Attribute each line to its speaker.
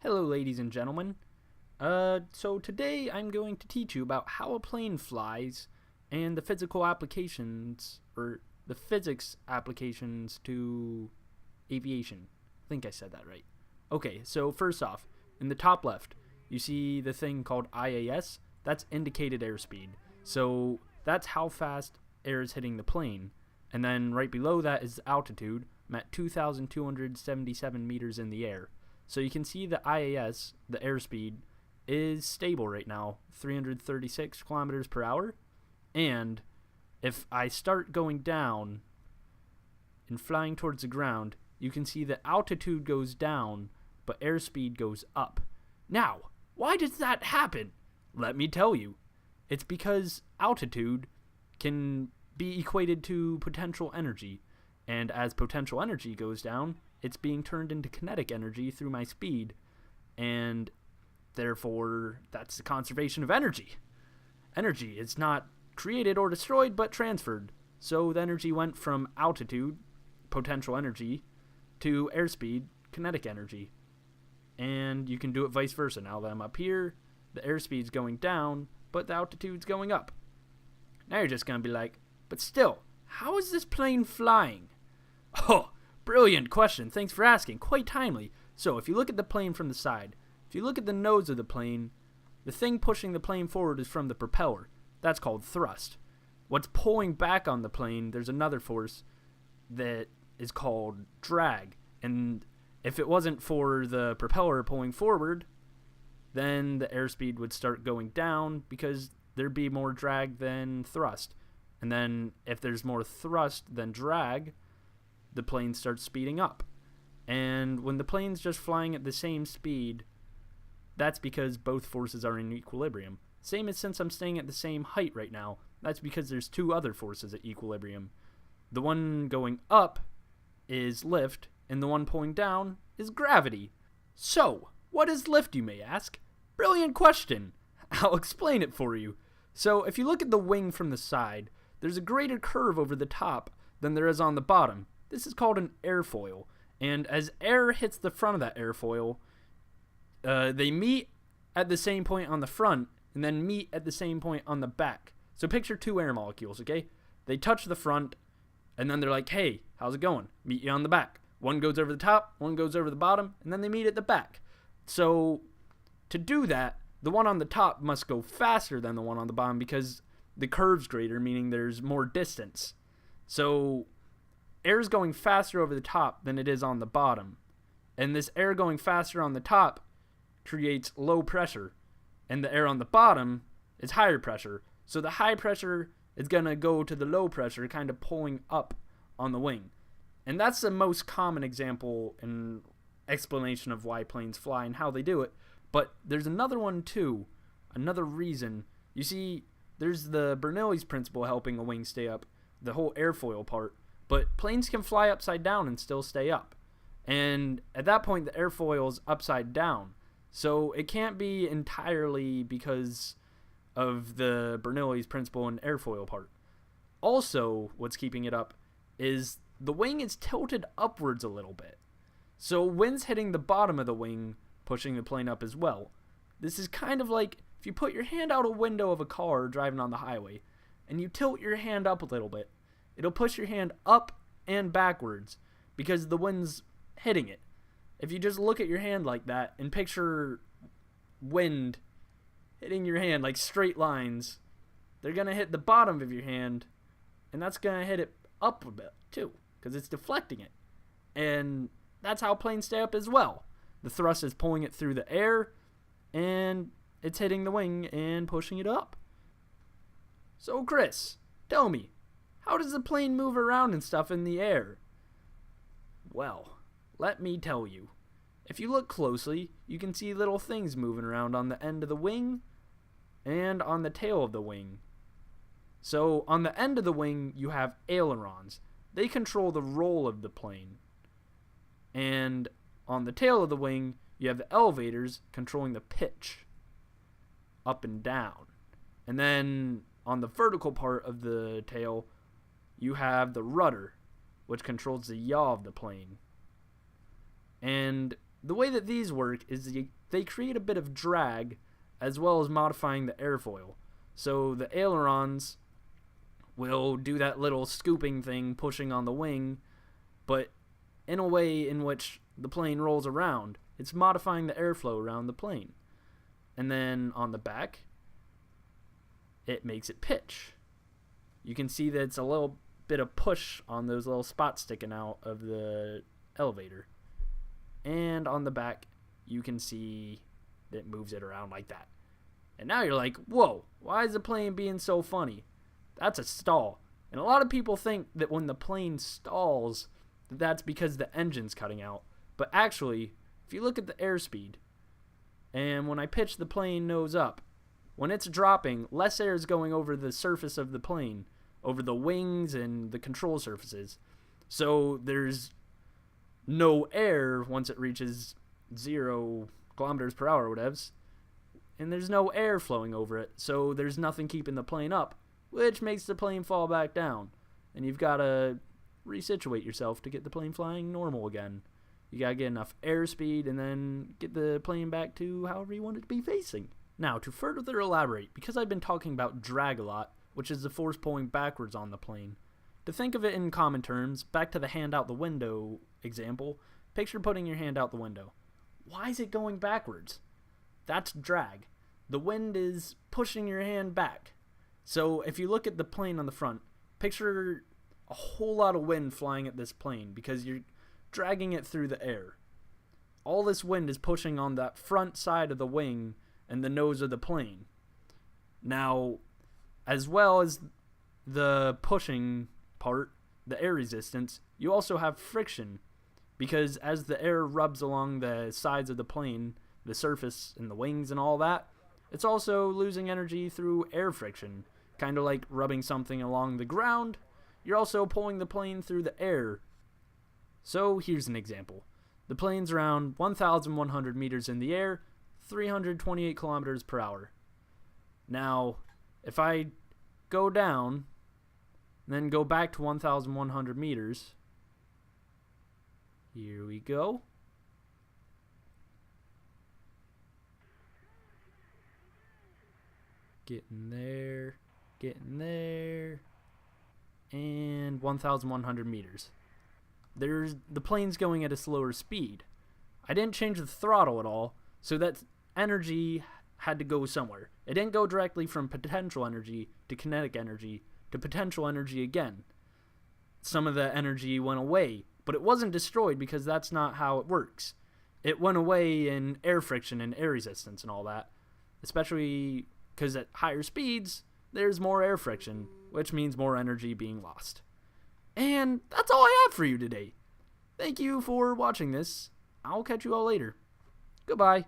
Speaker 1: Hello, ladies and gentlemen. So today I'm going to teach you about how a plane flies and the physical applications, or the physics applications to aviation. I think I said that right. Okay, so first off, in the top left, you see the thing called IAS. That's indicated airspeed. So that's how fast air is hitting the plane. And then right below that is altitude. I'm at 2,277 meters in the air. So you can see the IAS, the airspeed, is stable right now, 336 kilometers per hour. And if I start going down and flying towards the ground, you can see the altitude goes down, but airspeed goes up. Now, why does that happen? Let me tell you. It's because altitude can be equated to potential energy, and as potential energy goes down, it's being turned into kinetic energy through my speed, and therefore that's the conservation of energy. Energy is not created or destroyed, but transferred. So the energy went from altitude, potential energy, to airspeed, kinetic energy. And you can do it vice versa. Now that I'm up here, the airspeed's going down, but the altitude's going up. Now you're just going to be like, but still, how is this plane flying? Oh, brilliant question. Thanks for asking. Quite timely. So if you look at the plane from the side, if you look at the nose of the plane, the thing pushing the plane forward is from the propeller. That's called thrust. What's pulling back on the plane, there's another force that is called drag. And if it wasn't for the propeller pulling forward, then the airspeed would start going down because there'd be more drag than thrust. And then if there's more thrust than drag, the plane starts speeding up. And when the plane's just flying at the same speed, that's because both forces are in equilibrium. Same as since I'm staying at the same height right now, that's because there's two other forces at equilibrium. The one going up is lift, and the one pulling down is gravity. So, what is lift, you may ask? Brilliant question. I'll explain it for you. So, if you look at the wing from the side, there's a greater curve over the top than there is on the bottom. This is called an airfoil, and as air hits the front of that airfoil, they meet at the same point on the front, and then meet at the same point on the back. So picture two air molecules, okay? They touch the front, and then they're like, hey, how's it going? Meet you on the back. One goes over the top, one goes over the bottom, and then they meet at the back. So to do that, the one on the top must go faster than the one on the bottom because the curve's greater, meaning there's more distance. So air's going faster over the top than it is on the bottom. And this air going faster on the top creates low pressure. And the air on the bottom is higher pressure. So the high pressure is going to go to the low pressure, kind of pulling up on the wing. And that's the most common example and explanation of why planes fly and how they do it. But there's another one too, another reason. You see, there's the Bernoulli's principle helping a wing stay up, the whole airfoil part. But planes can fly upside down and still stay up. And at that point, the airfoil is upside down. So it can't be entirely because of the Bernoulli's principle and airfoil part. Also, what's keeping it up is the wing is tilted upwards a little bit. So wind's hitting the bottom of the wing, pushing the plane up as well. This is kind of like if you put your hand out a window of a car driving on the highway and you tilt your hand up a little bit. It'll push your hand up and backwards because the wind's hitting it. If you just look at your hand like that and picture wind hitting your hand like straight lines, they're going to hit the bottom of your hand, and that's going to hit it up a bit too because it's deflecting it. And that's how planes stay up as well. The thrust is pulling it through the air, and it's hitting the wing and pushing it up. So Chris, tell me, how does the plane move around and stuff in the air? Well, let me tell you. If you look closely, you can see little things moving around on the end of the wing and on the tail of the wing. So on the end of the wing, you have ailerons. They control the roll of the plane. And on the tail of the wing, you have the elevators controlling the pitch up and down. And then on the vertical part of the tail, you have the rudder, which controls the yaw of the plane. And the way that these work is they create a bit of drag as well as modifying the airfoil. So the ailerons will do that little scooping thing, pushing on the wing, but in a way in which the plane rolls around. It's modifying the airflow around the plane. And then on the back, it makes it pitch. You can see that it's a little bit of push on those little spots sticking out of the elevator. And on the back, you can see that it moves it around like that. And now you're like, whoa, why is the plane being so funny? That's a stall. And a lot of people think that when the plane stalls, that's because the engine's cutting out. But actually, if you look at the airspeed, and when I pitch the plane nose up, when it's dropping, less air is going over the surface of the plane, over the wings and the control surfaces. So there's no air once it reaches 0 kilometers per hour or whatevs. And there's no air flowing over it. So there's nothing keeping the plane up, which makes the plane fall back down. And you've got to resituate yourself to get the plane flying normal again. You got to get enough airspeed and then get the plane back to however you want it to be facing. Now, to further elaborate, because I've been talking about drag a lot, which is the force pulling backwards on the plane, to think of it in common terms, back to the hand out the window example, picture putting your hand out the window. Why is it going backwards? That's drag. The wind is pushing your hand back. So if you look at the plane on the front, picture a whole lot of wind flying at this plane because you're dragging it through the air. All this wind is pushing on that front side of the wing and the nose of the plane. Now, as well as the pushing part, the air resistance, you also have friction because as the air rubs along the sides of the plane, the surface and the wings and all that, it's also losing energy through air friction, kind of like rubbing something along the ground. You're also pulling the plane through the air. So here's an example. The plane's around 1,100 meters in the air, 328 kilometers per hour. Now, if I go down, then go back to 1,100 meters, here we go. Getting there, and 1,100 meters. The plane's going at a slower speed. I didn't change the throttle at all, so that energy had to go somewhere. It didn't go directly from potential energy to kinetic energy to potential energy again. Some of the energy went away, but it wasn't destroyed because that's not how it works. It went away in air friction and air resistance and all that, especially because at higher speeds, there's more air friction, which means more energy being lost. And that's all I have for you today. Thank you for watching this. I'll catch you all later. Goodbye.